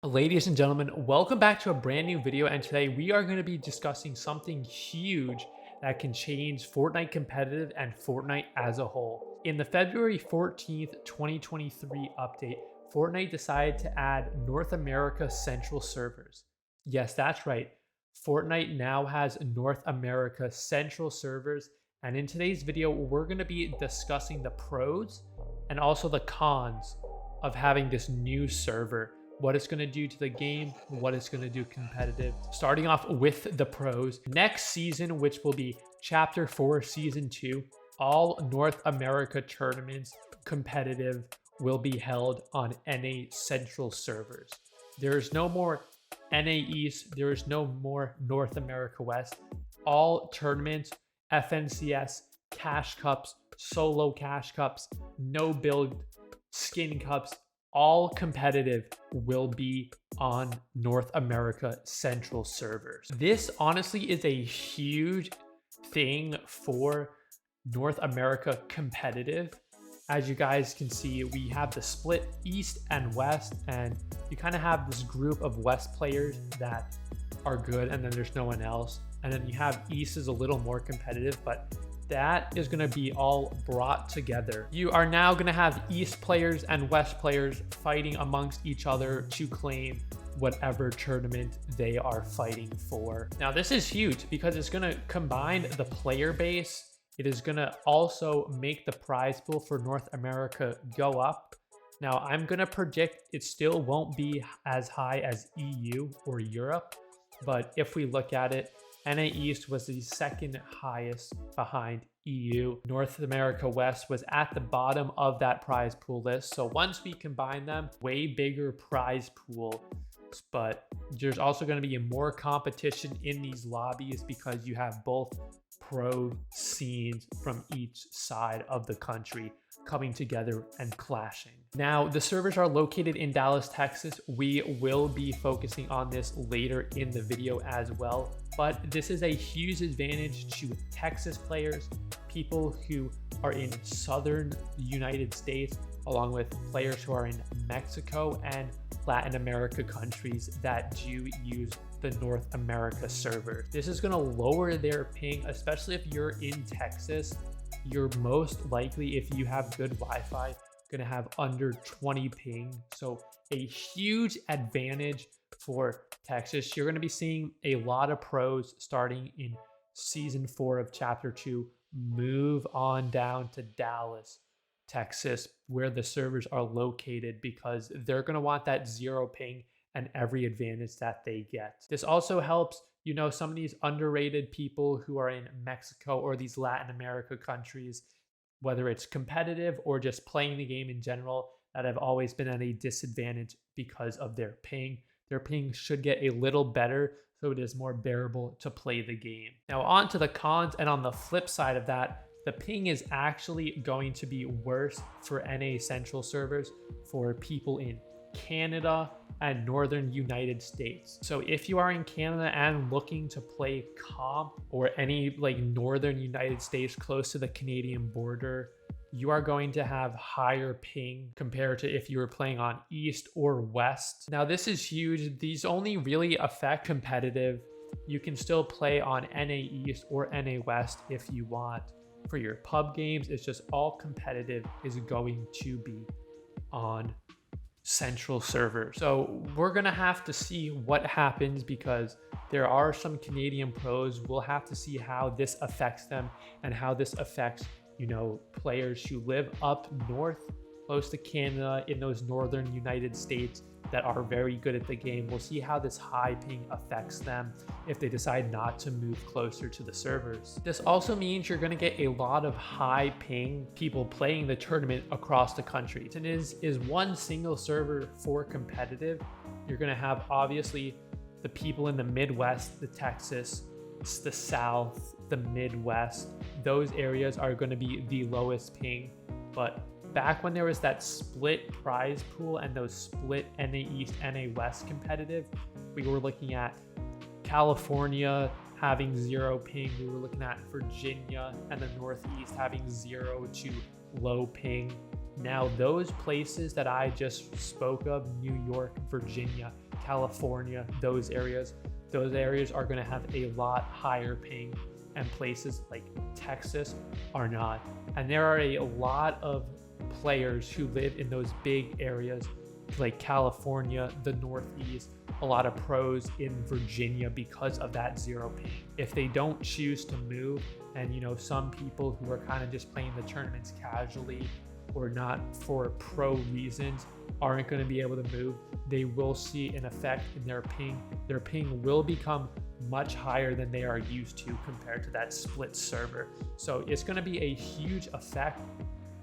Ladies and gentlemen, welcome back to a brand new video, and today we are going to be discussing something huge that can change Fortnite competitive and Fortnite as a whole. In the February 14th, 2023 update, Fortnite decided to add North America Central servers. Yes, that's right. Fortnite now has North America Central servers, and in today's video, we're going to be discussing the pros and also the cons of having this new server, what it's going to do to the game, what it's going to do competitive. Starting off with the pros, next season, which will be Chapter 4 Season 2, all North America tournaments competitive will be held on NA Central servers. There is no more NA East, there is no more North America West. All tournaments, FNCS, Cash Cups, Solo Cash Cups, no build, Skin Cups, all competitive will be on North America Central servers. This honestly is a huge thing for North America competitive. As you guys can see, we have the split East and West, and you kind of have this group of West players that are good, and then there's no one else. And then you have East is a little more competitive, but that is going to be all brought together. You are now going to have East players and West players fighting amongst each other to claim whatever tournament they are fighting for. Now, this is huge because it's going to combine the player base. It is going to also make the prize pool for North America go up. Now, I'm going to predict it still won't be as high as EU or Europe, but if we look at it, NA East was the second highest behind EU. North America West was at the bottom of that prize pool list. So once we combine them, way bigger prize pool. But there's also going to be more competition in these lobbies because you have both pro scenes from each side of the country coming together and clashing. Now, the servers are located in Dallas, Texas. We will be focusing on this later in the video as well, but this is a huge advantage to Texas players, people who are in southern United States, along with players who are in Mexico and Latin America countries that do use the North America server. This is going to lower their ping, especially if you're in Texas. You're most likely, if you have good Wi-Fi, going to have under 20 ping. So a huge advantage for Texas. You're going to be seeing a lot of pros starting in Season 4 of Chapter 2 move on down to Dallas, Texas, where the servers are located, because they're going to want that zero ping and every advantage that they get. This also helps, you know, some of these underrated people who are in Mexico or these Latin America countries, whether it's competitive or just playing the game in general, that have always been at a disadvantage because of their ping. Their ping should get a little better so it is more bearable to play the game. Now on to the cons, and on the flip side of that, the ping is actually going to be worse for NA Central servers for people in Canada and Northern United States. So if you are in Canada and looking to play comp or any like Northern United States close to the Canadian border, you are going to have higher ping compared to if you were playing on East or West. Now this is huge. These only really affect competitive. You can still play on NA East or NA West if you want. For your pub games, it's just all competitive is going to be on Central server. So we're gonna have to see what happens because there are some Canadian pros. We'll have to see how this affects them and how this affects, you know, players who live up north close to Canada in those Northern United States that are very good at the game. We'll see how this high ping affects them if they decide not to move closer to the servers. This also means you're going to get a lot of high ping people playing the tournament across the country. And is one single server for competitive. You're going to have obviously the people in the Midwest, the Texas, the South, the Midwest. Those areas are going to be the lowest ping, but back when there was that split prize pool and those split NA East, NA West competitive, we were looking at California having zero ping. We were looking at Virginia and the Northeast having 0 to low ping. Now, those places that I just spoke of, New York, Virginia, California, those areas are going to have a lot higher ping, and places like Texas are not. And there are a lot of players who live in those big areas like California, the Northeast, a lot of pros in Virginia because of that zero ping. If they don't choose to move, and some people who are kind of just playing the tournaments casually or not for pro reasons aren't going to be able to move, they will see an effect in their ping. Their ping will become much higher than they are used to compared to that split server. So it's going to be a huge effect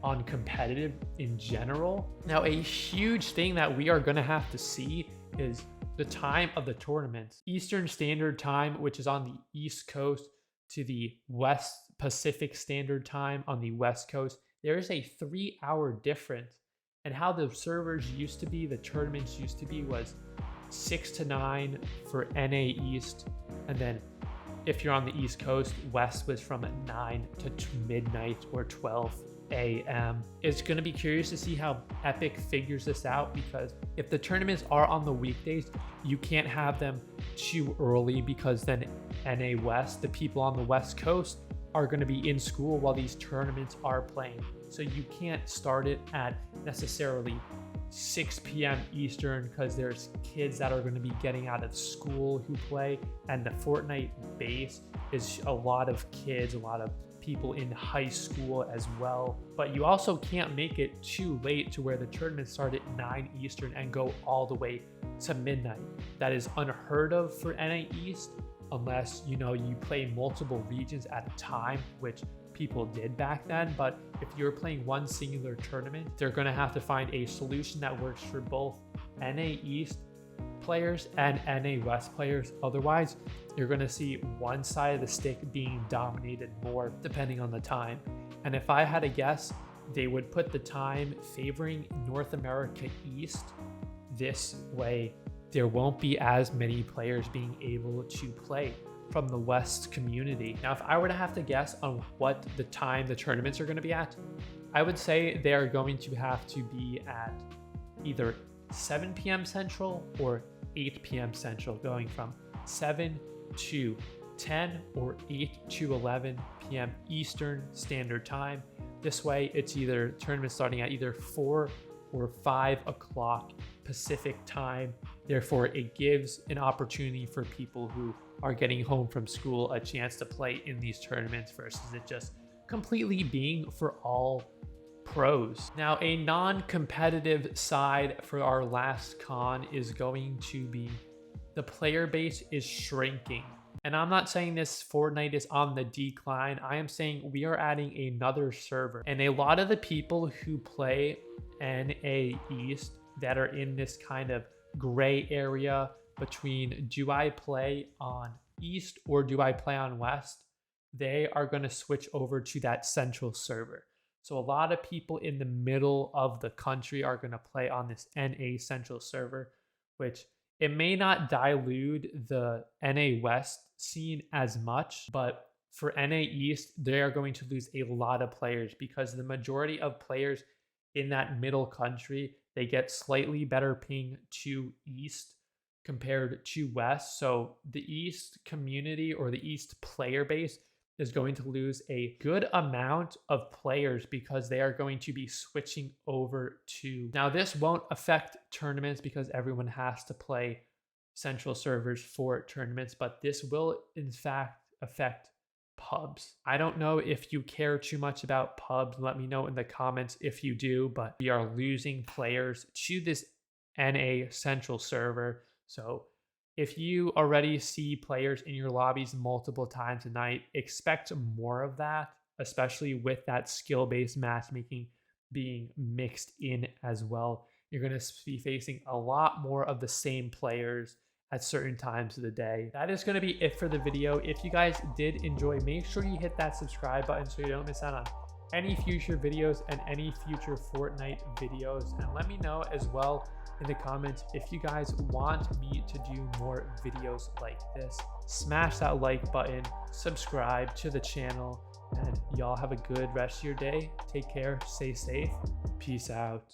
on competitive in general. Now, a huge thing that we are going to have to see is the time of the tournaments. Eastern Standard Time, which is on the East Coast, to the West Pacific Standard Time on the West Coast, there is a 3-hour difference. And how the servers used to be, the tournaments used to be, was 6 to 9 for NA East. And then if you're on the East Coast, West was from 9 to midnight or 12 a.m. It's going to be curious to see how Epic figures this out, because if the tournaments are on the weekdays, you can't have them too early, because then NA West, the people on the West Coast, are going to be in school while these tournaments are playing. So you can't start it at necessarily 6 p.m. Eastern, because there's kids that are going to be getting out of school who play, and the Fortnite base is a lot of kids, a lot of people in high school as well. But you also can't make it too late to where the tournaments start at 9 Eastern and go all the way to midnight. That is unheard of for NA East, unless you play multiple regions at a time, which people did back then. But if you're playing one singular tournament, they're going to have to find a solution that works for both NA East players and NA West players. Otherwise, you're going to see one side of the stick being dominated more depending on the time. And if I had to guess, they would put the time favoring North America East. This way, there won't be as many players being able to play from the West community. Now, if I were to have to guess on what the time the tournaments are going to be at, I would say they are going to have to be at either 7 p.m. Central or 8 p.m. Central, going from 7 to 10 or 8 to 11 p.m. Eastern Standard Time. This way, it's either tournaments starting at either 4 or 5 o'clock Pacific time. Therefore, it gives an opportunity for people who are getting home from school a chance to play in these tournaments versus it just completely being for all pros. Now, a non-competitive side for our last con is going to be the player base is shrinking. And I'm not saying this Fortnite is on the decline. I am saying we are adding another server. And a lot of the people who play NA East that are in this kind of gray area between do I play on East or do I play on West, they are going to switch over to that central server. So a lot of people in the middle of the country are going to play on this NA central server, which it may not dilute the NA West scene as much, but for NA East, they are going to lose a lot of players because the majority of players in that middle country, they get slightly better ping to East compared to West. So the East community or the East player base is going to lose a good amount of players because they are going to be switching over to... Now, this won't affect tournaments because everyone has to play central servers for tournaments, but this will in fact affect pubs. I don't know if you care too much about pubs. Let me know in the comments if you do, but we are losing players to this NA central server. So if you already see players in your lobbies multiple times a night, expect more of that, especially with that skill-based matchmaking being mixed in as well. You're going to be facing a lot more of the same players at certain times of the day. That is going to be it for the video. If you guys did enjoy, make sure you hit that subscribe button so you don't miss out on any future videos and any future Fortnite videos. And let me know as well in the comments if you guys want me to do more videos like this. Smash that like button, subscribe to the channel, and y'all have a good rest of your day. Take care, stay safe, peace out.